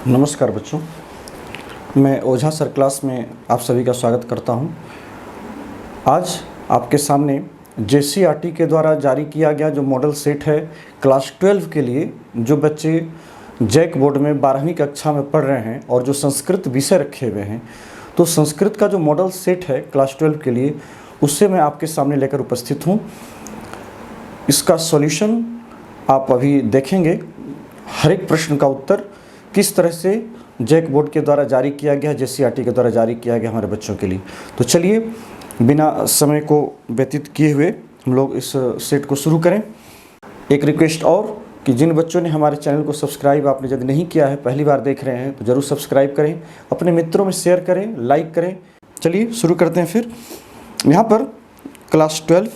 नमस्कार बच्चों, मैं ओझा सर क्लास में आप सभी का स्वागत करता हूं। आज आपके सामने JCERT के द्वारा जारी किया गया जो मॉडल सेट है क्लास 12 के लिए, जो बच्चे जैक बोर्ड में 12वीं कक्षा में पढ़ रहे हैं और जो संस्कृत विषय रखे हुए हैं, तो संस्कृत का जो मॉडल सेट है क्लास 12 के लिए, उससे मैं आपके सामने लेकर उपस्थित हूँ। इसका सॉल्यूशन आप अभी देखेंगे। हर एक प्रश्न का उत्तर किस तरह से जैक बोर्ड के द्वारा जारी किया गया, JCERT के द्वारा जारी किया गया हमारे बच्चों के लिए। तो चलिए बिना समय को व्यतीत किए हुए हम लोग इस सेट को शुरू करें। एक रिक्वेस्ट और कि जिन बच्चों ने हमारे चैनल को सब्सक्राइब आपने यदि नहीं किया है, पहली बार देख रहे हैं, तो ज़रूर सब्सक्राइब करें, अपने मित्रों में शेयर करें, लाइक करें। चलिए शुरू करते हैं। फिर यहाँ पर क्लास 12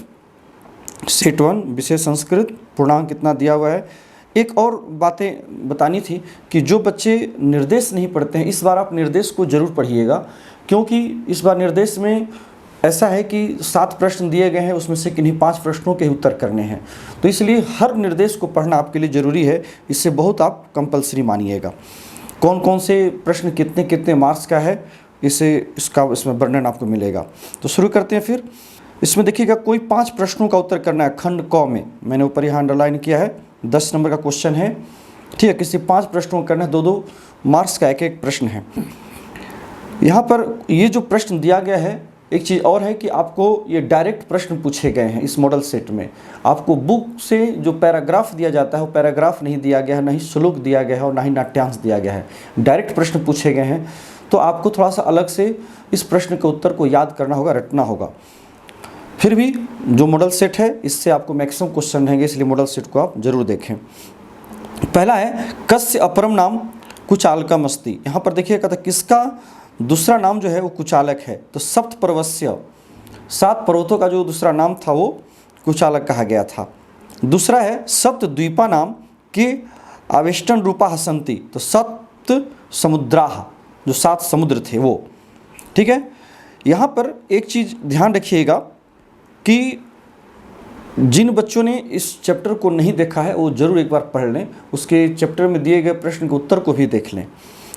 सेट 1 विषय संस्कृत, पूर्णांक कितना दिया हुआ है। एक और बातें बतानी थी कि जो बच्चे निर्देश नहीं पढ़ते हैं, इस बार आप निर्देश को ज़रूर पढ़िएगा, क्योंकि इस बार निर्देश में ऐसा है कि 7 प्रश्न दिए गए हैं, उसमें से किन्हीं 5 प्रश्नों के उत्तर करने हैं। तो इसलिए हर निर्देश को पढ़ना आपके लिए ज़रूरी है। इससे बहुत आप कंपलसरी मानिएगा। कौन कौन से प्रश्न कितने कितने मार्क्स का है, इसमें वर्णन आपको मिलेगा। तो शुरू करते हैं। फिर इसमें देखिएगा, कोई 5 प्रश्नों का उत्तर करना है खंड क में। मैंने ऊपर यहाँ अंडरलाइन किया है, 10 नंबर का क्वेश्चन है, ठीक है। किसी 5 प्रश्नों का करना है, 2-2 मार्क्स का एक प्रश्न है। यहाँ पर ये जो प्रश्न दिया गया है, एक चीज़ और है कि आपको ये डायरेक्ट प्रश्न पूछे गए हैं। इस मॉडल सेट में आपको बुक से जो पैराग्राफ दिया जाता है वो पैराग्राफ नहीं दिया गया है, ना ही श्लोक दिया गया है और ना ही नाट्यांश दिया गया है। डायरेक्ट प्रश्न पूछे गए हैं, तो आपको थोड़ा सा अलग से इस प्रश्न के उत्तर को याद करना होगा, रटना होगा। फिर भी जो मॉडल सेट है, इससे आपको मैक्सिमम क्वेश्चन रहेंगे, इसलिए मॉडल सेट को आप जरूर देखें। पहला है कस्य अपरम नाम कुचालकम अस्ति। यहाँ पर देखिए, कहता किसका दूसरा नाम जो है वो कुचालक है। तो सप्त पर्वस्य, 7 पर्वतों का जो दूसरा नाम था वो कुचालक कहा गया था। दूसरा है सप्त द्वीपा नाम के आवेष्टन रूपा हसंती। तो सप्त समुद्राह, जो 7 समुद्र थे वो, ठीक है। यहाँ पर एक चीज़ ध्यान रखिएगा कि जिन बच्चों ने इस चैप्टर को नहीं देखा है वो ज़रूर एक बार पढ़ लें, उसके चैप्टर में दिए गए प्रश्न के उत्तर को भी देख लें,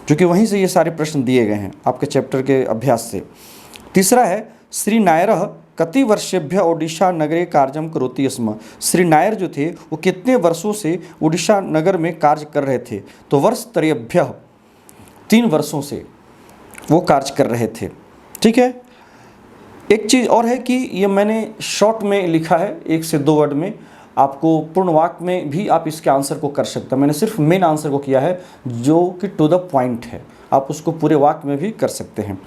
क्योंकि वहीं से ये सारे प्रश्न दिए गए हैं आपके चैप्टर के अभ्यास से। तीसरा है श्री नायरः कति वर्षेभ्य ओडिशा नगरे कार्यम करोति स्म। श्री नायर जो थे वो कितने वर्षों से उड़ीसा नगर में कार्य कर रहे थे। तो वर्ष त्रयेभ्य, 3 वर्षों से वो कार्य कर रहे थे, ठीक है। एक चीज़ और है कि ये मैंने शॉर्ट में लिखा है, 1 से 2 वर्ड में। आपको पूर्ण वाक्य में भी आप इसके आंसर को कर सकते हैं। मैंने सिर्फ मेन आंसर को किया है, जो कि टू द पॉइंट है। आप उसको पूरे वाक्य में भी कर सकते हैं।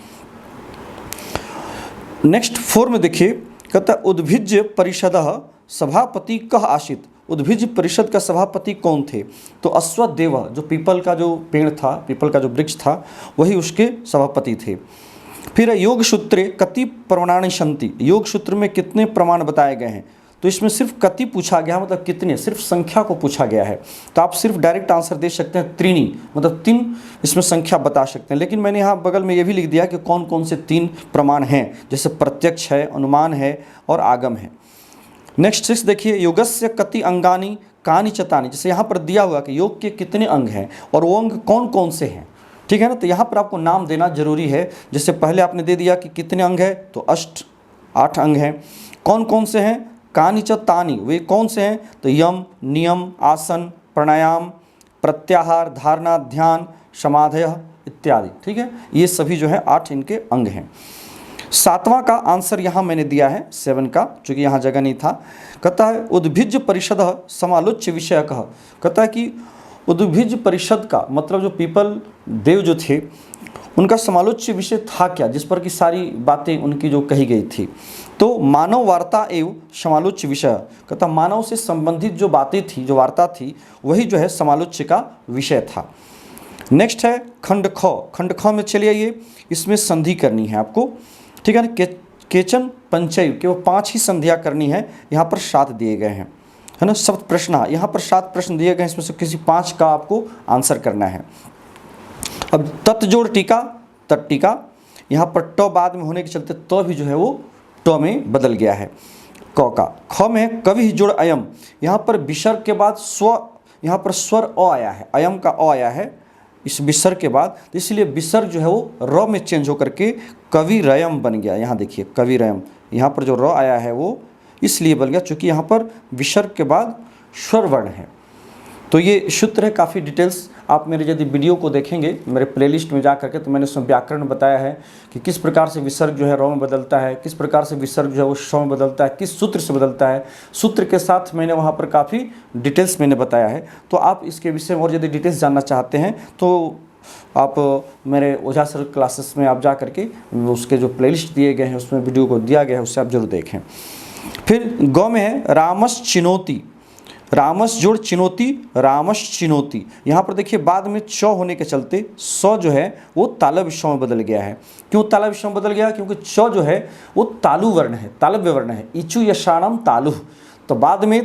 नेक्स्ट 4 में देखिए, कहता उद्भिज्य परिषदः सभापति कः आसीत्। उद्भिज्य परिषद का सभापति कौन थे। तो अश्वत्थदेव, जो पीपल का जो पेड़ था, पीपल का जो वृक्ष था, वही उसके सभापति थे। फिर योग सूत्रे कति प्रमाणानि सन्ति। योग सूत्र में कितने प्रमाण बताए गए हैं। तो इसमें सिर्फ कति पूछा गया, मतलब कितने, सिर्फ संख्या को पूछा गया है। तो आप सिर्फ डायरेक्ट आंसर दे सकते हैं त्रीणी, मतलब 3 इसमें संख्या बता सकते हैं। लेकिन मैंने यहाँ बगल में ये भी लिख दिया कि कौन कौन से 3 प्रमाण हैं, जैसे प्रत्यक्ष है, अनुमान है और आगम है। नेक्स्ट 6 देखिए, योगस्य कति अंगानि कानि च तानि। जैसे यहाँ पर दिया हुआ कि योग के कितने अंग हैं और वो अंग कौन कौन से हैं, ठीक है ना। तो यहाँ पर आपको नाम देना जरूरी है। जैसे पहले आपने दे दिया कि कितने अंग है, तो 8 अंग हैं। कौन कौन से हैं, कानि च तानि, वे कौन से हैं। तो यम, नियम, आसन, प्राणायाम, प्रत्याहार, धारणा, ध्यान, समाधय इत्यादि, ठीक है। ये सभी जो है 8 इनके अंग हैं। 7वां का आंसर यहाँ मैंने दिया है 7 का, चूँकि यहाँ जगह नहीं था। कहता है उद्भिज्य परिषद समालोच्य विषय कह। कहता है कि उद्भिज्य परिषद का मतलब जो पीपल देव जो थे, उनका समालोच्य विषय था क्या, जिस पर कि सारी बातें उनकी जो कही गई थी। तो मानव वार्ता एवं समालोच्य विषय। कहता मानव से संबंधित जो बातें थी, जो वार्ता थी, वही जो है समालोच्य का विषय था। नेक्स्ट है खंड ख। खंड ख में चलिए, ये इसमें संधि करनी है आपको, ठीक है ना। केचन पंचैव, केवल 5 ही संधियाँ करनी है। यहाँ पर 7 दिए गए हैं, है ना। सप्त प्रश्न, यहाँ पर 7 प्रश्न दिए गए हैं, इसमें से किसी 5 का आपको आंसर करना है। अब तत् जोड़ टीका, तत् टीका, यहाँ पर ट बाद में होने के चलते तो भी जो है वो ट में बदल गया है। क का। ख में कवि जोड़ अयम, यहाँ पर विसर्ग के बाद स्व, यहाँ पर स्वर अ आया है, अयम का अ आया है, इस विसर्ग के बाद, तो इसलिए विसर्ग जो है वो र में चेंज होकर के कविरयम बन गया। यहाँ देखिए कविरयम, यहाँ पर जो र आया है वो इसलिए बन गया चूँकि यहाँ पर विसर्ग के बाद स्वर वर्ण है। तो ये सूत्र है, काफ़ी डिटेल्स आप मेरे यदि वीडियो को देखेंगे मेरे प्लेलिस्ट में जा करके, तो मैंने उसमें व्याकरण बताया है कि किस प्रकार से विसर्ग जो है र में बदलता है, किस प्रकार से विसर्ग जो है वो श में बदलता है, किस सूत्र से बदलता है। सूत्र के साथ मैंने वहाँ पर काफ़ी डिटेल्स मैंने बताया है। तो आप इसके विषय में और यदि डिटेल्स जानना चाहते हैं तो आप मेरे ओझा सर क्लासेस में आप जा करके उसके जो प्लेलिस्ट दिए गए हैं उसमें वीडियो को दिया गया है, उससे आप जरूर देखें। फिर गौ में है रामस चिनोती, रामस जोड़ चिनोती, रामस चिनोती। यहाँ पर देखिए बाद में च होने के चलते स जो है वो तालव्य श में बदल गया है। क्यों तालव्य श में बदल गया? क्योंकि च जो है वो तालु वर्ण है, तालव्य वर्ण है, इचु यशाणम तालु। तो बाद में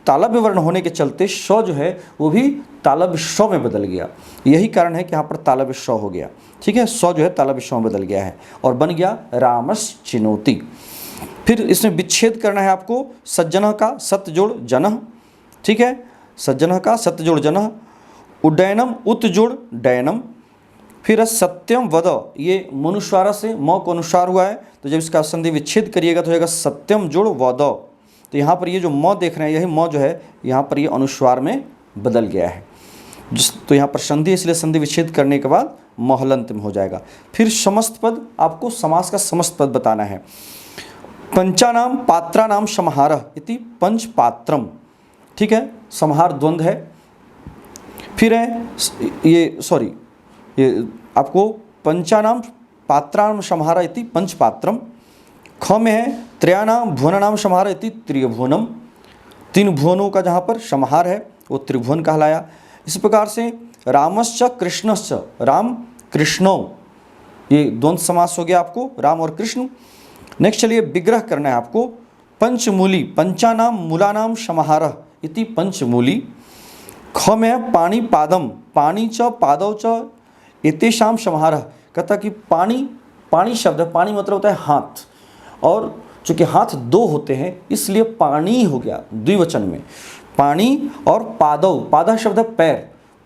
तालव्य वर्ण होने के चलते श जो है वो भी तालव्य श में बदल गया। यही कारण है कि यहाँ पर तालव्य श हो गया। ठीक है, स जो है तालव्य श में बदल गया है और बन गया रामस चिनोती। फिर इसमें विच्छेद करना है आपको। सज्जन का सत्य जोड़ जन, ठीक है, सज्जन का सत्य जोड़ जन, उड्डयनम उत जोड़ डयनम। फिर सत्यम वद, ये मनुस्वार से म को अनुस्वार हुआ है, तो जब इसका संधि विच्छेद करिएगा तो हो जाएगा सत्यम जोड़ वद। तो यहाँ पर ये जो म देख रहे हैं यही म जो है यहाँ पर ये अनुस्वार में बदल गया है। तो यहाँ पर संधि, इसलिए संधि विच्छेद करने के बाद महलंत में हो जाएगा। फिर समस्त पद, आपको समास का समस्त पद बताना है। पंचानाम पात्रानाम समाहारः इति पंच पात्रम, ठीक है, समाहार द्वंद्व है। फिर है ये आपको पंचानाम पात्रानाम समाहारः इति पंच पात्रम। ख में है त्रयाणाम भुवनानाम समाहारः इति त्रिभुवनम, तीन भुवनों का जहाँ पर समाहार है वो त्रिभुवन कहलाया। इस प्रकार से रामश्च कृष्णश्च, राम कृष्णो, ये द्वंद्व समास हो गया आपको, राम और कृष्ण। नेक्स्ट चलिए विग्रह करना है आपको। पंचमूली, पंचानाम मूलानाम समाहारः इति पंचमूली। ख में है पाणी पादम, पाणी च पादव च एतेषाम समाहारः। कहता कि पाणी शब्द है, पाणी मतलब होता है हाथ, और चूँकि हाथ दो होते हैं इसलिए पाणी हो गया द्विवचन में, पाणी। और पादव, पादः शब्द है पैर,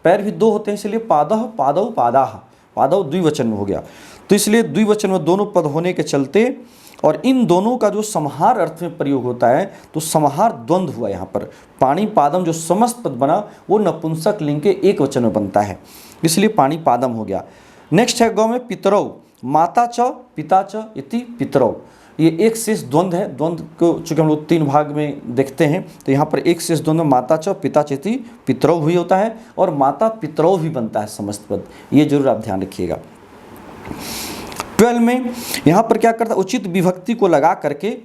पैर भी दो होते हैं इसलिए पादः पादव पादाः, पादव द्विवचन में हो गया। तो इसलिए द्विवचन में दोनों पद होने के चलते और इन दोनों का जो समाहार अर्थ में प्रयोग होता है तो समाहार द्वंद्व हुआ यहाँ पर। पाणी पादम जो समस्त पद बना वो नपुंसक लिंग के एक वचन में बनता है, इसलिए पाणी पादम हो गया। नेक्स्ट है गौ में पितरौ, माता च पिता च इति पितरौ। ये एक शेष द्वंद्व है, द्वंद्व को चूँकि हम लोग तीन भाग में देखते हैं तो यहाँ पर एक शेष द्वंद्व माता च पिता चेति पितरौ भी होता है और माता पितरौ भी बनता है समस्त पद, ये जरूर आप ध्यान रखिएगा। 12 में यहाँ पर क्या करता है, उचित विभक्ति को लगा करके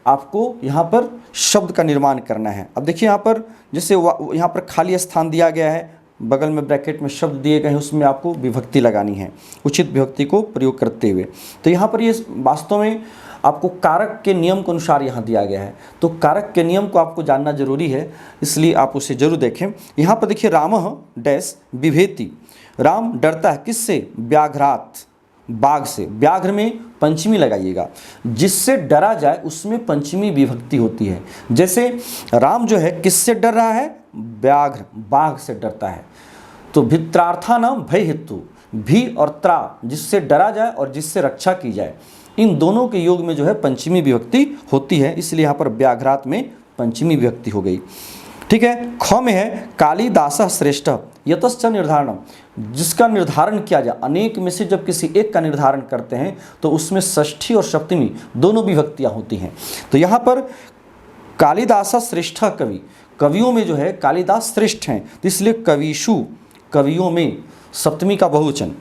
आपको यहाँ पर शब्द का निर्माण करना है। अब देखिए यहाँ पर जैसे यहाँ पर खाली स्थान दिया गया है, बगल में ब्रैकेट में शब्द दिए गए हैं, उसमें आपको विभक्ति लगानी है उचित विभक्ति को प्रयोग करते हुए। तो यहाँ पर ये वास्तव में आपको कारक के नियम के अनुसार यहाँ दिया गया है, तो कारक के नियम को आपको जानना जरूरी है, इसलिए आप उसे जरूर देखें। यहाँ पर देखिए रामः डैश बिभेति, राम डरता है किससे? व्याघ्रात, बाघ से। व्याघ्र में पंचमी लगाइएगा, जिससे डरा जाए उसमें पंचमी विभक्ति होती है। जैसे राम जो है किससे डर रहा है? व्याघ्र, बाघ से डरता है। तो भित्रार्था नाम भय हेतु, भी और त्रा, जिससे डरा जाए और जिससे रक्षा की जाए, इन दोनों के योग में जो है पंचमी विभक्ति होती है, इसलिए यहाँ पर व्याघ्रात में पंचमी विभक्ति हो गई। ठीक है। ख में है कालिदासः श्रेष्ठ यतश्च निर्धारणम, जिसका निर्धारण किया जाए। अनेक में से जब किसी एक का निर्धारण करते हैं तो उसमें षष्ठी और सप्तमी दोनों विभक्तियां होती हैं। तो यहाँ पर कालिदासः श्रेष्ठ कवि, कवियों में जो है कालिदास श्रेष्ठ हैं, तो इसलिए कविषु, कवियों में सप्तमी का बहुवचन।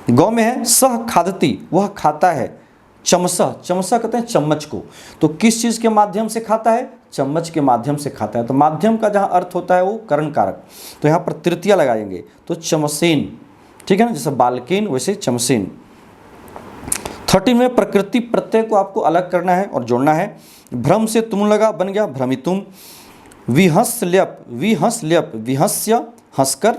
गौ में है सह खादती, वह खाता है। चमसा, चमसा कहते हैं चम्मच को, तो किस चीज़ के माध्यम से खाता है? चम्मच के माध्यम से खाता है। तो माध्यम का जहाँ अर्थ होता है वो करण कारक, तो यहाँ पर तृतीया लगाएंगे तो चमसेन, ठीक है ना, जैसे बालकेन वैसे चमसेन। 13 में प्रकृति प्रत्यय को आपको अलग करना है और जोड़ना है। भ्रम से तुम लगा, बन गया भ्रमितुम। विहस्ल्यप, विहस्ल्यप, विहस्य हंसकर,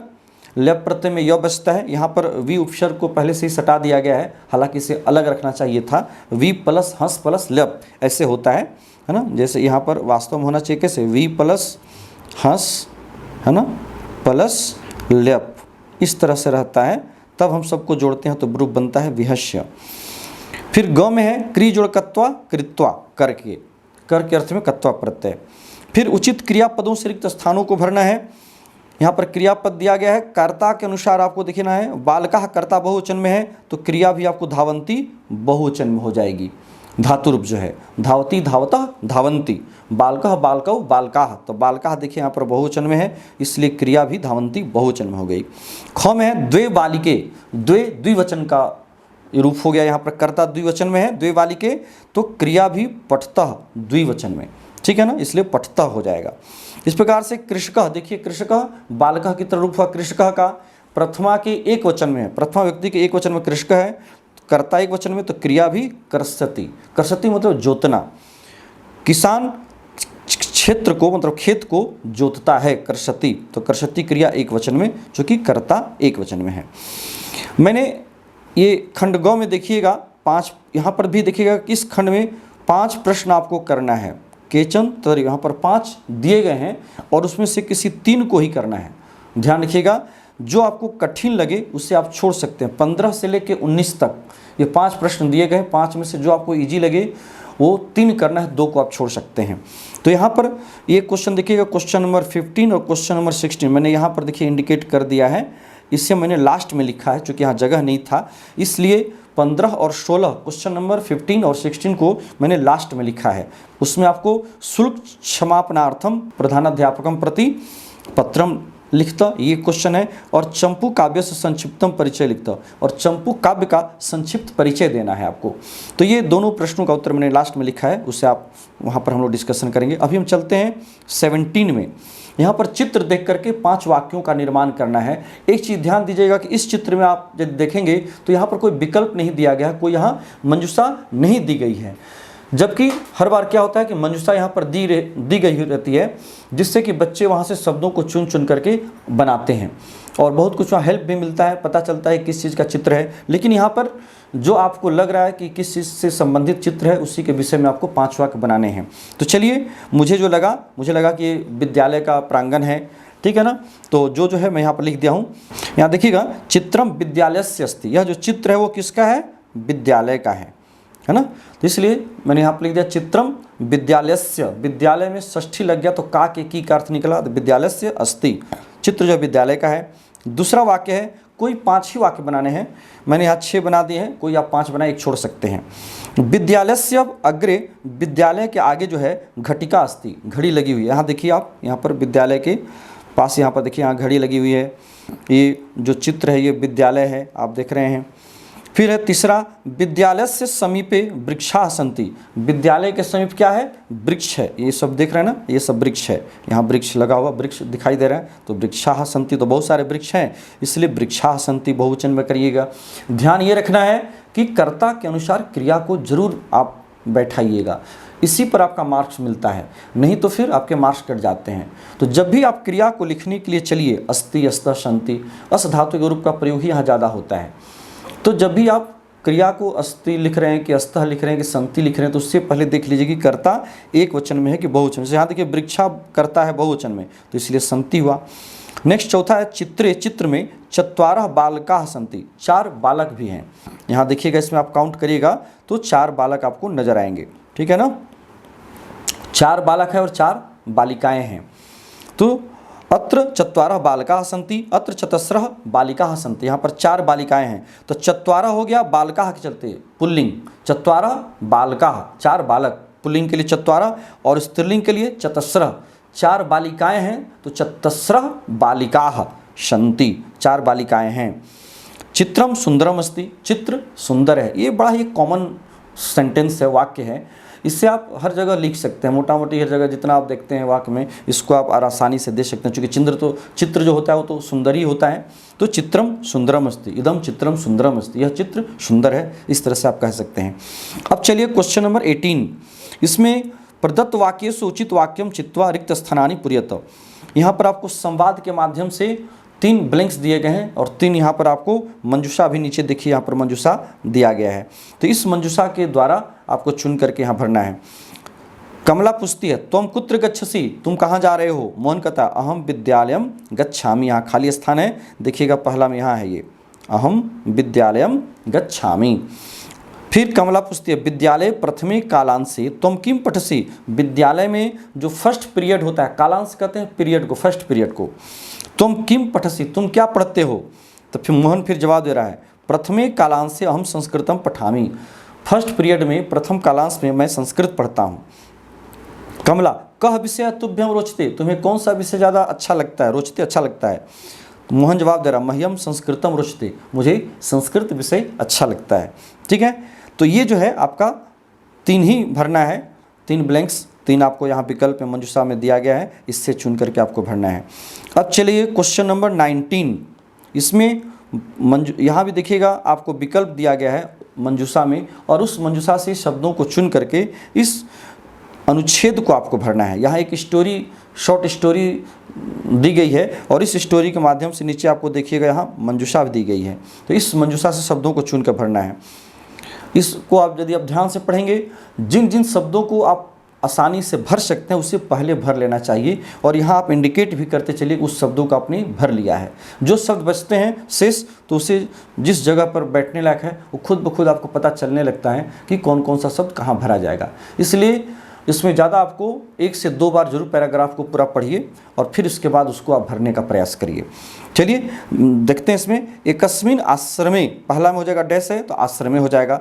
ल्यप प्रत्यय में य बचता है। यहाँ पर वी उपसर्ग को पहले से ही सटा दिया गया है, हालांकि इसे अलग रखना चाहिए था। वी प्लस हंस प्लस ल्यप ऐसे होता है ना, जैसे यहाँ पर वास्तव में होना चाहिए कैसे? वी प्लस हंस, है ना, प्लस ल्यप, इस तरह से रहता है, तब हम सबको जोड़ते हैं तो ब्रूप बनता है विहस्य। फिर ग में है क्री जोड़ कत्वा कृत्वा, करके, कर के अर्थ में कत्वा प्रत्यय। फिर उचित क्रियापदों से रिक्त स्थानों को भरना है। यहाँ पर क्रियापद दिया गया है, कर्ता के अनुसार आपको देखना है। बालका कर्ता बहुवचन में है तो क्रिया भी आपको धावंती बहुवचन में हो जाएगी। धातु रूप जो है धावती धावता धावंती, बालकः बालकौ बालकाः, तो बालकाः देखिए यहाँ पर बहुवचन में है, इसलिए क्रिया भी धावंती बहुवचन में हो गई। ख में है द्वे बालिके, द्वे द्विवचन का रूप हो गया, यहाँ पर कर्ता द्विवचन में है द्वे बालिके, तो क्रिया भी पठतः द्विवचन में, ठीक है ना, इसलिए पठतः हो जाएगा। इस प्रकार से कृषकः, देखिए कृषकः बालकः की तरह रूप हुआ कृषकः का, प्रथमा के एक वचन में है, प्रथमा व्यक्ति के एक वचन में कृषक है, कर्ता एक वचन में, तो क्रिया भी कर्षति, कर्षति मतलब जोतना, किसान क्षेत्र को मतलब खेत को जोतता है कर्षति, तो कर्षति क्रिया एक वचन में, जो कि कर्ता एक वचन में है। मैंने ये खंड ग में देखिएगा 5, यहाँ पर भी देखिएगा कि इस खंड में 5 प्रश्न आपको करना है, केचन तर यहाँ पर 5 दिए गए हैं और उसमें से किसी 3 को ही करना है। ध्यान रखिएगा, जो आपको कठिन लगे उसे आप छोड़ सकते हैं। 15 से लेकर 19 तक ये 5 प्रश्न दिए गए, 5 में से जो आपको इजी लगे वो 3 करना है, 2 को आप छोड़ सकते हैं। तो यहाँ पर ये क्वेश्चन देखिएगा, क्वेश्चन नंबर 15 और क्वेश्चन नंबर 16 मैंने यहाँ पर देखिए इंडिकेट कर दिया है, इससे मैंने लास्ट में लिखा है, चूँकि यहाँ जगह नहीं था इसलिए 15 और 16 क्वेश्चन नंबर 15 और 16 को मैंने लास्ट में लिखा है। उसमें आपको शुल्क क्षमापनार्थम प्रधानाध्यापकम प्रति पत्रम लिखता, ये क्वेश्चन है, और चंपू काव्य से संक्षिप्तम परिचय लिखता, और चंपू काव्य का संक्षिप्त परिचय देना है आपको। तो ये दोनों प्रश्नों का उत्तर मैंने लास्ट में लिखा है, उससे आप वहाँ पर हम लोग डिस्कशन करेंगे। अभी हम चलते हैं 17 में। यहाँ पर चित्र देख करके 5 वाक्यों का निर्माण करना है। एक चीज़ ध्यान दीजिएगा कि इस चित्र में आप जब देखेंगे तो यहाँ पर कोई विकल्प नहीं दिया गया है, कोई यहाँ मंजूषा नहीं दी गई है, जबकि हर बार क्या होता है कि मंजूषा यहाँ पर दी गई रहती है, जिससे कि बच्चे वहाँ से शब्दों को चुन चुन करके बनाते हैं और बहुत कुछ वहाँ हेल्प भी मिलता है, पता चलता है किस चीज़ का चित्र है। लेकिन यहाँ पर जो आपको लग रहा है कि किस चीज़ से संबंधित चित्र है उसी के विषय में आपको 5 वाक्य बनाने हैं। तो चलिए, मुझे लगा कि ये विद्यालय का प्रांगण है, ठीक है ना, तो जो है मैं यहाँ पर लिख दिया हूँ। यहाँ देखिएगा, चित्रम विद्यालयस्य अस्ति, यह जो चित्र है वो किसका है, विद्यालय का है ना, तो इसलिए मैंने यहाँ पर लिख दिया चित्रम विद्यालयस्य, विद्यालय में षष्ठी लग गया तो का के की का अर्थ निकला, तो विद्यालयस्य अस्ति, चित्र जो विद्यालय का है। दूसरा वाक्य है, कोई 5 ही वाक्य बनाने हैं, मैंने यहाँ 6 बना दिए हैं, कोई आप 5 बनाए, 1 छोड़ सकते हैं। विद्यालयस्य अग्रे, विद्यालय के आगे जो है घटिका अस्ति, घड़ी लगी हुई है। यहाँ देखिए आप, यहाँ पर विद्यालय के पास यहाँ पर देखिए यहाँ घड़ी लगी हुई है, ये जो चित्र है ये विद्यालय है, आप देख रहे हैं। फिर है तीसरा, विद्यालय से समीपे वृक्षाः सन्ति, विद्यालय के समीप क्या है, वृक्ष है, ये सब देख रहे हैं ना, ये सब वृक्ष है, यहाँ वृक्ष लगा हुआ वृक्ष दिखाई दे रहा है, तो वृक्षाः सन्ति, तो बहुत सारे वृक्ष हैं, इसलिए वृक्षाः सन्ति बहुवचन में करिएगा। ध्यान ये रखना है कि कर्ता के अनुसार क्रिया को जरूर आप बैठाइएगा, इसी पर आपका मार्क्स मिलता है, नहीं तो फिर आपके मार्क्स कट जाते हैं। तो जब भी आप क्रिया को लिखने के लिए चलिए, अस्ति अस्तः सन्ति, अस धातु के रूप का प्रयोग ही यहाँ ज़्यादा होता है। तो जब भी आप क्रिया को अस्ति लिख रहे हैं कि अस्तः लिख रहे हैं कि संति लिख रहे हैं, तो उससे पहले देख लीजिए कि कर्ता एक वचन में है कि बहुवचन में। यहाँ देखिए वृक्षा कर्ता है बहुवचन में, तो इसलिए संति हुआ। नेक्स्ट चौथा है चित्रे, चित्र में 4 बालकाः सन्ति, 4 बालक भी हैं। यहाँ देखिएगा, इसमें आप काउंट करिएगा तो 4 बालक आपको नजर आएंगे, ठीक है ना, 4 बालक है और 4 बालिकाएं हैं। तो अत्र 4 बालकाः सन्ति, अत्र 4 बालिकाः सन्ति, यहाँ पर 4 बालिकाएं हैं, तो 4 हो गया, बालकाः के चलते पुल्लिंग, 4 बालकाः, 4 बालक, पुल्लिंग के लिए 4 और स्त्रीलिंग के लिए 4, 4 बालिकाएं हैं तो 4 बालिकाः सन्ति, 4 बालिकाएं हैं। चित्रम सुंदरम अस्ति, चित्र सुंदर है, ये बड़ा ही कॉमन सेंटेंस है, वाक्य है, इससे आप हर जगह लिख सकते हैं, मोटा मोटी हर जगह जितना आप देखते हैं वाक्य में, इसको आप आसानी से दे सकते हैं, क्योंकि चित्र जो होता है वो तो सुंदर ही होता है। तो चित्रम सुंदरम अस्ति, इदम चित्रम सुंदरम अस्ति, यह चित्र सुंदर है, इस तरह से आप कह सकते हैं। अब चलिए क्वेश्चन नंबर 18, इसमें प्रदत्त वाक्य से उचित वाक्यम चित्वा रिक्त स्थानानि पूरयत, यहाँ पर आपको संवाद के माध्यम से 3 ब्लैंक्स दिए गए हैं और 3 यहाँ पर आपको मंजूषा भी नीचे देखिए, यहाँ पर मंजूषा दिया गया है, तो इस मंजूषा के द्वारा आपको चुन करके यहाँ भरना है। कमला पूछती है त्वम कुत्र गच्छसि, तुम कहाँ जा रहे हो। मोहन कहता है अहम विद्यालयम गच्छामि, यहाँ खाली स्थान है, देखिएगा पहला में यहाँ है ये अहम विद्यालयम गच्छामि। फिर कमला पूछती है विद्यालय प्रथमे कालांशे त्वम किम पठसि, विद्यालय में जो फर्स्ट पीरियड होता है, कालांश कहते हैं पीरियड को, फर्स्ट पीरियड को, तुम किम पठसि, तुम क्या पढ़ते हो। तो फिर मोहन फिर जवाब दे रहा है प्रथमे कालांशे अहम संस्कृतम पठामि, फर्स्ट पीरियड में प्रथम कालांश में मैं संस्कृत पढ़ता हूँ। कमला कह विषय तुभ्यम रोचते, तुम्हें कौन सा विषय ज़्यादा अच्छा लगता है, रोचते अच्छा लगता है। तो मोहन जवाब दे रहा मह्यम संस्कृतम रोचते, मुझे संस्कृत विषय अच्छा लगता है। ठीक है, तो ये जो है आपका 3 ही भरना है, 3 ब्लैंक्स, 3 आपको यहाँ विकल्प में मंजूषा में दिया गया है, इससे चुन करके आपको भरना है। अब चलिए क्वेश्चन नंबर 19, इसमें यहाँ भी देखिएगा आपको विकल्प दिया गया है मंजूषा में, और उस मंजूषा से शब्दों को चुन करके इस अनुच्छेद को आपको भरना है। यहाँ एक स्टोरी, शॉर्ट स्टोरी दी गई है और इस स्टोरी के माध्यम से नीचे आपको देखिएगा यहाँ मंजूषा भी दी गई है, तो इस मंजूषा से शब्दों को चुन कर भरना है। इसको आप यदि आप ध्यान से पढ़ेंगे, जिन जिन शब्दों को आप आसानी से भर सकते हैं उसे पहले भर लेना चाहिए, और यहाँ आप इंडिकेट भी करते चलिए उस शब्दों को आपने भर लिया है। जो शब्द बचते हैं शेष, तो उसे जिस जगह पर बैठने लायक है वो खुद ब खुद आपको पता चलने लगता है कि कौन कौन सा शब्द कहाँ भरा जाएगा। इसलिए इसमें ज़्यादा आपको 1 से 2 बार जरूर पैराग्राफ को पूरा पढ़िए और फिर उसके बाद उसको आप भरने का प्रयास करिए। चलिए देखते हैं इसमें, एकस्मिन आश्रमे, पहला में हो जाएगा डैश है तो आश्रमे हो जाएगा।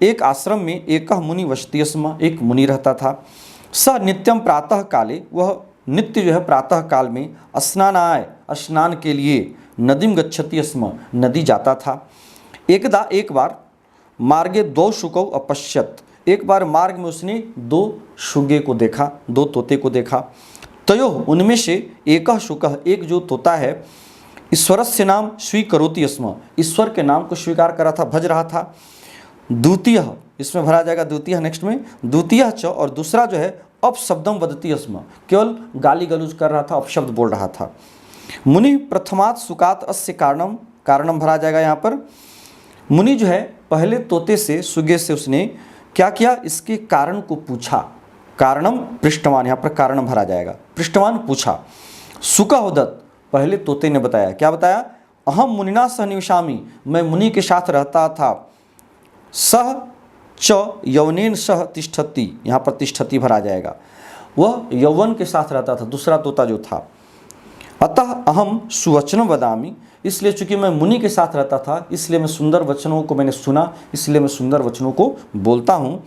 एक आश्रम में एक मुनि वसति स्म, एक मुनि रहता था। स नित्यम प्रातः काले, वह नित्य जो है प्रातः काल में स्नानाय, स्नान के लिए नदीम गच्छति स्म, नदी जाता था। एकदा, एक बार मार्गे 2 शुकौ अपश्यत, एक बार मार्ग में उसने 2 शुगे को देखा, 2 तोते को देखा। तयो, उनमें से एक शुकः, एक जो तोता है, ईश्वरस्य नाम स्वीकरोति स्म, ईश्वर के नाम को स्वीकार करा था, भज रहा था। द्वितीय, इसमें भरा जाएगा द्वितीय नेक्स्ट में, द्वितीय च, और दूसरा जो है अपशब्दम वदति स्म, केवल गाली गलौज कर रहा था, अपशब्द बोल रहा था। मुनि प्रथमात् सुकात अस्य कारणम, कारणम भरा जाएगा यहाँ पर। मुनि जो है पहले तोते से, सुगे से उसने क्या किया, इसके कारण को पूछा, कारणम पृष्ठवान, यहाँ पर कारणम भरा जाएगा, पृष्ठवान पूछा। सुकहोदत, पहले तोते ने बताया, क्या बताया, अहम मुनिना सह निवसामि, मैं मुनि के साथ रहता था। सह च यौनेन सह तिष्ठति, यहाँ पर तिष्ठति भरा जाएगा, वह यौवन के साथ रहता था, दूसरा तोता जो था। अतः अहम सुवचनम वदामि, इसलिए चूंकि मैं मुनि के साथ रहता था इसलिए मैं सुंदर वचनों को मैंने सुना, इसलिए मैं सुंदर वचनों को बोलता हूँ।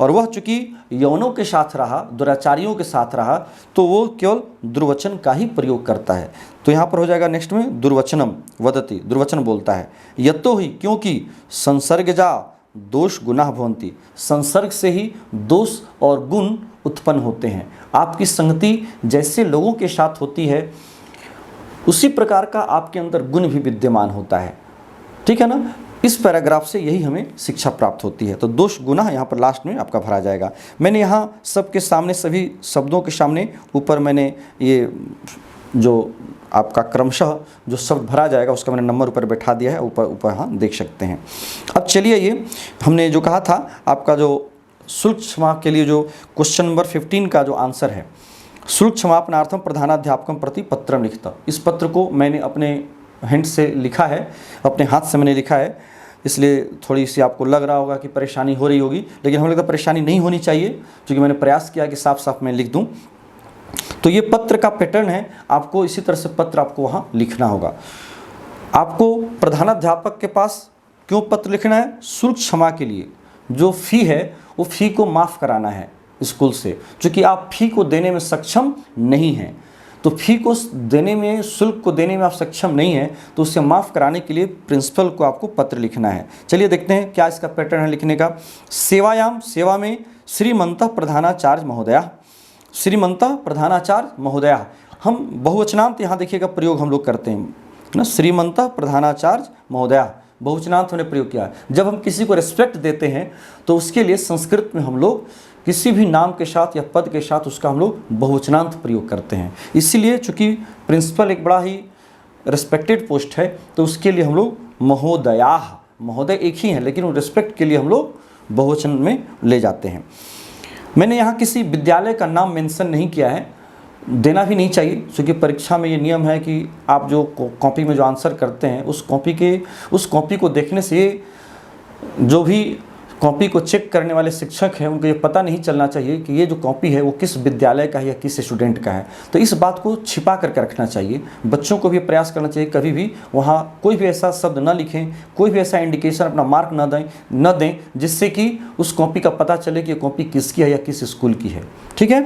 और वह चूंकि यौनों के साथ रहा, दुराचारियों के साथ रहा, तो वो केवल दुर्वचन का ही प्रयोग करता है। तो यहाँ पर हो जाएगा नेक्स्ट में दुर्वचनम वदति, दुर्वचन बोलता है। यतो ही, क्योंकि संसर्गजा दोष गुनाह भवन्ति, संसर्ग से ही दोष और गुण उत्पन्न होते हैं। आपकी संगति जैसे लोगों के साथ होती है उसी प्रकार का आपके अंदर गुण भी विद्यमान होता है। ठीक है ना, इस पैराग्राफ से यही हमें शिक्षा प्राप्त होती है। तो दोष गुनाह यहाँ पर लास्ट में आपका भरा जाएगा। मैंने यहाँ सबके सामने, सभी शब्दों के सामने ऊपर मैंने ये जो आपका क्रमशः जो शब्द भरा जाएगा उसका मैंने नंबर ऊपर बैठा दिया है, ऊपर हाँ देख सकते हैं। अब चलिए, ये हमने जो कहा था आपका जो शुल्क क्षमा के लिए जो क्वेश्चन नंबर 15 का जो आंसर है, शुल्क क्षमापनार्थम प्रधानाध्यापकम प्रति पत्रम लिखता, इस पत्र को मैंने अपने हैंड से लिखा है, अपने हाथ से मैंने लिखा है, इसलिए थोड़ी सी आपको लग रहा होगा कि परेशानी हो रही होगी, लेकिन हमें लगता है परेशानी नहीं होनी चाहिए, क्योंकि मैंने प्रयास किया कि साफ साफ मैं लिख दूं। तो ये पत्र का पैटर्न है, आपको इसी तरह से पत्र आपको वहाँ लिखना होगा। आपको प्रधानाध्यापक के पास क्यों पत्र लिखना है, शुल्क क्षमा के लिए, जो फ़ी है वो फ़ी को माफ़ कराना है स्कूल से, क्योंकि आप फ़ी को देने में सक्षम नहीं हैं। तो फ़ी को देने में, शुल्क को देने में आप सक्षम नहीं हैं, तो उसे माफ़ कराने के लिए प्रिंसिपल को आपको पत्र लिखना है। चलिए देखते हैं क्या इसका पैटर्न है लिखने का। सेवायाम, सेवा में श्रीमंतः प्रधानाचार्य महोदया, श्रीमंतः प्रधानाचार्य महोदया, हम बहुवचनांत यहाँ देखिएगा प्रयोग हम लोग करते हैं ना, श्रीमंतः प्रधानाचार्य महोदया, बहुवचनांत हमने प्रयोग किया। जब हम किसी को रिस्पेक्ट देते हैं तो उसके लिए संस्कृत में हम लोग किसी भी नाम के साथ या पद के साथ उसका हम लोग बहुवचनांत प्रयोग करते हैं। इसीलिए चूंकि प्रिंसिपल एक बड़ा ही रिस्पेक्टेड पोस्ट है, तो उसके लिए हम लोग महोदया, महोदय एक ही हैं लेकिन वो रिस्पेक्ट के लिए हम लोग बहुवचन में ले जाते हैं। मैंने यहाँ किसी विद्यालय का नाम मेंशन नहीं किया है, देना भी नहीं चाहिए, क्योंकि परीक्षा में ये नियम है कि आप जो कॉपी में जो आंसर करते हैं उस कॉपी को देखने से जो भी कॉपी को चेक करने वाले शिक्षक हैं उनको ये पता नहीं चलना चाहिए कि ये जो कॉपी है वो किस विद्यालय का है या किस स्टूडेंट का है। तो इस बात को छिपा करके रखना चाहिए। बच्चों को भी प्रयास करना चाहिए कभी भी वहाँ कोई भी ऐसा शब्द न लिखें, कोई भी ऐसा इंडिकेशन अपना मार्क न दें जिससे कि उस कॉपी का पता चले कि कॉपी किसकी है या किस स्कूल की है। ठीक है,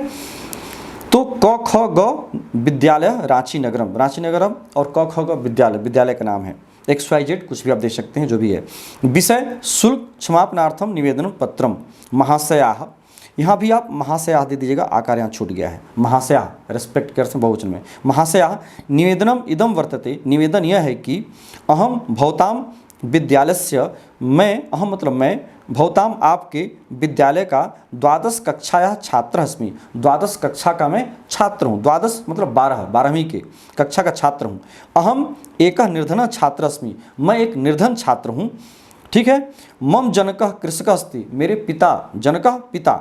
तो क ख ग विद्यालय रांची नगरम और क ख ग विद्यालय का नाम है। XYZ कुछ भी आप दे सकते हैं, जो भी है। विषय शुल्क क्षमापनार्थम निवेदन पत्रम महाशयाः, यहाँ भी आप महाशयाः दे दीजिएगा, आकार यहाँ छूट गया है। महाशयाः रेस्पेक्ट करते हैं बहुवचन में। महाशयाः निवेदनम इदम वर्तते, निवेदन यह है कि अहम भवताम विद्यालयस्य, अहम मतलब मैं, भवताम आपके विद्यालय का द्वादश कक्षायाः छात्रः अस्मि, द्वादश कक्षा का मैं छात्र हूँ। द्वादश मतलब 12वीं के कक्षा का छात्र हूँ। अहम एकः निर्धनः छात्रः अस्मि, मैं एक निर्धन छात्र हूँ। ठीक है। मम जनकः कृषकः अस्ति, मेरे पिता, जनकः पिता,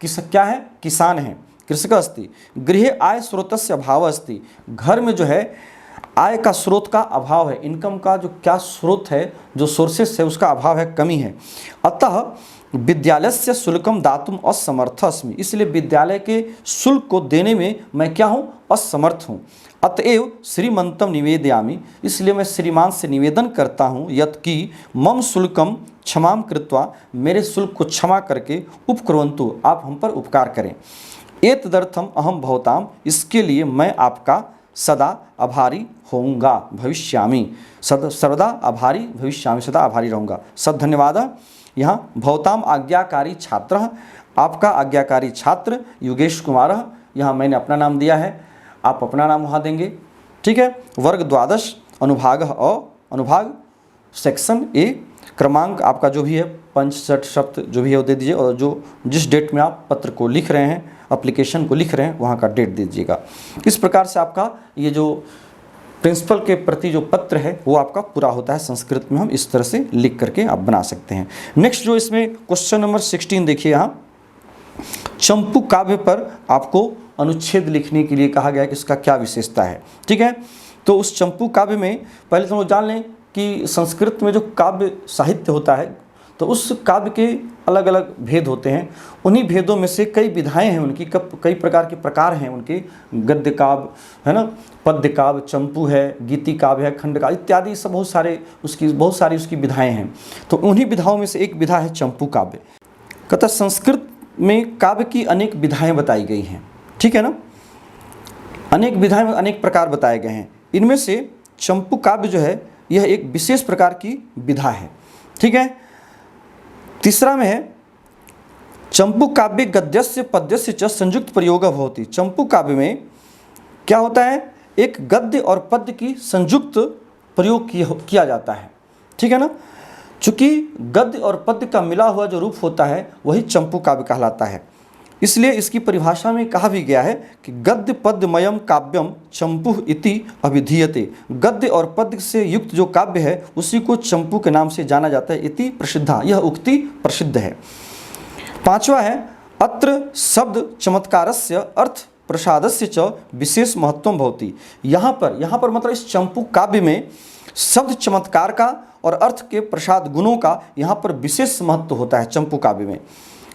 क्या है, किसान हैं। कृषकः अस्ति, गृहे आय स्रोतस्य अभावः अस्ति, घर में जो है आय का स्रोत का अभाव है, इनकम का जो क्या स्रोत है, जो सोर्सेस है उसका अभाव है, कमी है। अतः विद्यालयस्य शुल्कम दातुम असमर्थ अस्मि, इसलिए विद्यालय के शुल्क को देने में मैं क्या हूँ, असमर्थ हूँ। अतएव श्रीमंतम निवेदयामि, इसलिए मैं श्रीमान से निवेदन करता हूँ, यत् कि मम शुल्कम क्षमाम कृत्वा, मेरे शुल्क को क्षमा करके, उपकुर्वन्तु, आप हम पर उपकार करें। एतदर्थम अहम भवताम, इसके लिए मैं आपका सदा आभारी होऊंगा, भविष्यामि, सर्वदा आभारी भविष्यामि, सदा आभारी रहूँगा। सब धन्यवाद। यहाँ भवताम आज्ञाकारी छात्र, आपका आज्ञाकारी छात्र योगेश कुमार, यहाँ मैंने अपना नाम दिया है, आप अपना नाम वहाँ देंगे। ठीक है। वर्ग द्वादश, अनुभाग सेक्शन ए, क्रमांक आपका जो भी है 65 शब्द जो भी है वो दे दीजिए, और जो जिस डेट में आप पत्र को लिख रहे हैं, एप्लीकेशन को लिख रहे हैं, वहाँ का डेट दीजिएगा। इस प्रकार से आपका ये जो प्रिंसिपल के प्रति जो पत्र है वो आपका पूरा होता है। संस्कृत में हम इस तरह से लिख करके आप बना सकते हैं। नेक्स्ट जो इसमें क्वेश्चन नंबर 16 देखिए, यहाँ चंपू काव्य पर आपको अनुच्छेद लिखने के लिए कहा गया है कि इसका क्या विशेषता है। ठीक है। तो उस चंपू काव्य में पहले तो हम जान लें कि संस्कृत में जो काव्य साहित्य होता है तो उस काव्य के अलग अलग भेद होते हैं। उन्हीं भेदों में से कई विधाएं हैं उनकी, कई प्रकार के प्रकार हैं उनके। गद्य काव्य है ना, पद्य काव्य, चंपू है, गीति काव्य है, खंड काव्य इत्यादि, सब बहुत सारी उसकी विधाएं हैं। तो उन्हीं विधाओं में से एक विधा है चंपू काव्य। कहता संस्कृत में काव्य की अनेक विधाएं बताई गई हैं। ठीक है ना, अनेक विधाएं में अनेक प्रकार बताए गए हैं। इनमें से चंपू काव्य जो है यह एक विशेष प्रकार की विधा है। ठीक है। तीसरा में है चंपू काव्य गद्यस्य पद्यस्य च संयुक्त प्रयोग भवति। चंपू काव्य में क्या होता है, एक गद्य और पद्य की संयुक्त प्रयोग किया जाता है। ठीक है ना, चूँकि गद्य और पद्य का मिला हुआ जो रूप होता है वही चंपू काव्य कहलाता है। इसलिए इसकी परिभाषा में कहा भी गया है कि गद्य पद्यमयम काव्यम चंपू इति अभिधीयते। गद्य और पद्य से युक्त जो काव्य है उसी को चंपू के नाम से जाना जाता है। इति प्रसिद्धा, यह उक्ति प्रसिद्ध है। पांचवा है अत्र शब्द चमत्कारस्य अर्थ प्रसादस्य च विशेष महत्वम भवति। यहाँ पर मतलब इस चंपू काव्य में शब्द चमत्कार का और अर्थ के प्रसाद गुणों का यहाँ पर विशेष महत्व होता है चंपू काव्य में।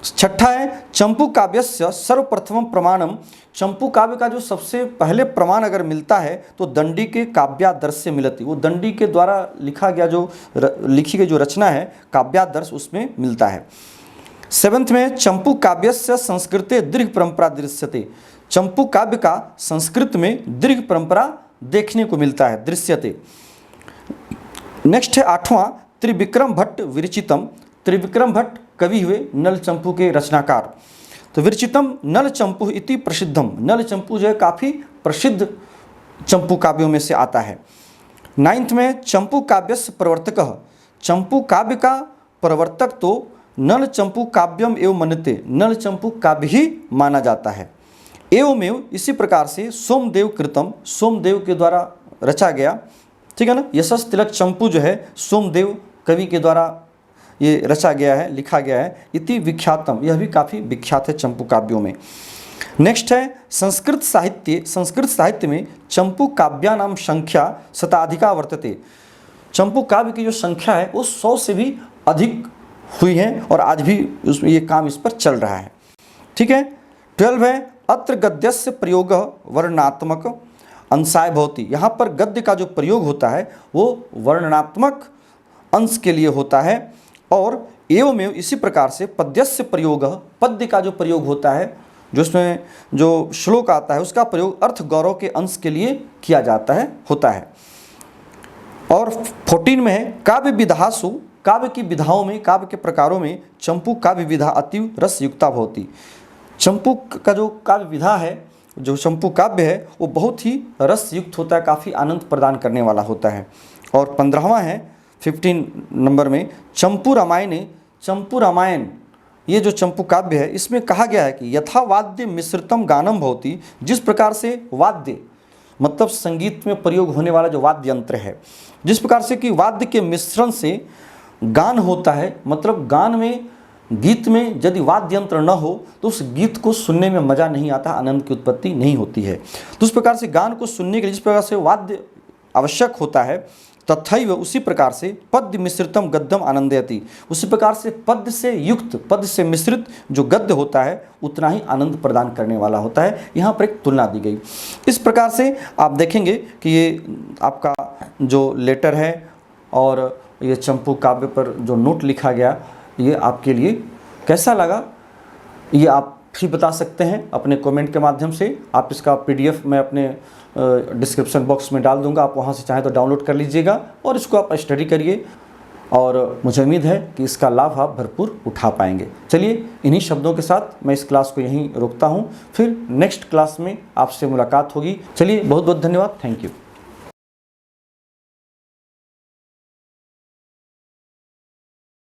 छठा है चंपू काव्यस्य सर्वप्रथम प्रमाणम। चंपू काव्य का जो सबसे पहले प्रमाण अगर मिलता है तो दंडी के काव्यादर्श से मिलती। वो दंडी के द्वारा लिखी गई जो रचना है काव्यादर्श उसमें मिलता है। सेवंथ में चंपू काव्यस्य संस्कृते दीर्घ परंपरा दृश्यते। चंपू काव्य का संस्कृत में दीर्घ परंपरा देखने को मिलता है, दृश्यते। नेक्स्ट है आठवां त्रिविक्रम भट्ट विरचितम। त्रिविक्रम भट्ट कवि हुए, नल चंपू के रचनाकार। तो विरचितम नल चंपू इति प्रसिद्धम। नल चंपू जो है काफ़ी प्रसिद्ध चंपू काव्यों में से आता है। नाइन्थ में चंपू काव्यस्य प्रवर्तक। चंपू काव्य का प्रवर्तक तो नल चंपू काव्यम एवं मन्यते। नल चंपू काव्य ही माना जाता है। एवमेव, इसी प्रकार से सोमदेव कृतम, सोमदेव के द्वारा रचा गया। ठीक है ना, यशस तिलक चंपू जो है सोमदेव कवि के द्वारा ये रचा गया है, लिखा गया है। इति विख्यातम, यह भी काफ़ी विख्यात है चंपू काव्यों में। नेक्स्ट है संस्कृत साहित्य में चंपू काव्यानाम संख्या शताधिका वर्तते। चंपू काव्य की जो संख्या है वो 100 से भी अधिक हुई है और आज भी ये काम इस पर चल रहा है। ठीक है। 12 है अत्र गद्यस्य प्रयोग वर्णनात्मक अंशाय भवति। यहाँ पर गद्य का जो प्रयोग होता है वो वर्णनात्मक अंश के लिए होता है। और एवमेव इसी प्रकार से पद्यस्य प्रयोग, पद्य का जो प्रयोग होता है, जो इसमें जो श्लोक आता है उसका प्रयोग अर्थ गौरव के अंश के लिए किया जाता है, होता है। और 14 में है काव्य विधासु, काव्य की विधाओं में, काव्य के प्रकारों में चंपू काव्य विधा अतीव रस युक्ता भवति। चंपू का जो काव्य विधा है, जो चंपू काव्य है वो बहुत ही रस युक्त होता है, काफ़ी आनंद प्रदान करने वाला होता है। और 15वां है 15 नंबर में चंपू रामायण, ये जो चंपू काव्य है इसमें कहा गया है कि यथा वाद्य मिश्रितम गानम भवति। जिस प्रकार से वाद्य मतलब संगीत में प्रयोग होने वाला जो वाद्य यंत्र है, जिस प्रकार से कि वाद्य के मिश्रण से गान होता है, मतलब गान में, गीत में यदि वाद्य यंत्र न हो तो उस गीत को सुनने में मज़ा नहीं आता, आनंद की उत्पत्ति नहीं होती है। तो उस प्रकार से गान को सुनने के लिए जिस प्रकार से वाद्य आवश्यक होता है, तथैव उसी प्रकार से पद्य मिश्रितम गद्यम आनंदयति। उसी प्रकार से पद्य से युक्त, पद्य से मिश्रित जो गद्य होता है उतना ही आनंद प्रदान करने वाला होता है। यहाँ पर एक तुलना दी गई। इस प्रकार से आप देखेंगे कि ये आपका जो लेटर है और ये चंपू काव्य पर जो नोट लिखा गया, ये आपके लिए कैसा लगा ये आप भी बता सकते हैं अपने कमेंट के माध्यम से। आप इसका PDF मैं अपने डिस्क्रिप्शन बॉक्स में डाल दूंगा, आप वहां से चाहें तो डाउनलोड कर लीजिएगा और इसको आप स्टडी करिए और मुझे उम्मीद है कि इसका लाभ आप भरपूर उठा पाएंगे। चलिए इन्हीं शब्दों के साथ मैं इस क्लास को यहीं रोकता हूं, फिर नेक्स्ट क्लास में आपसे मुलाकात होगी। चलिए बहुत बहुत धन्यवाद, थैंक यू।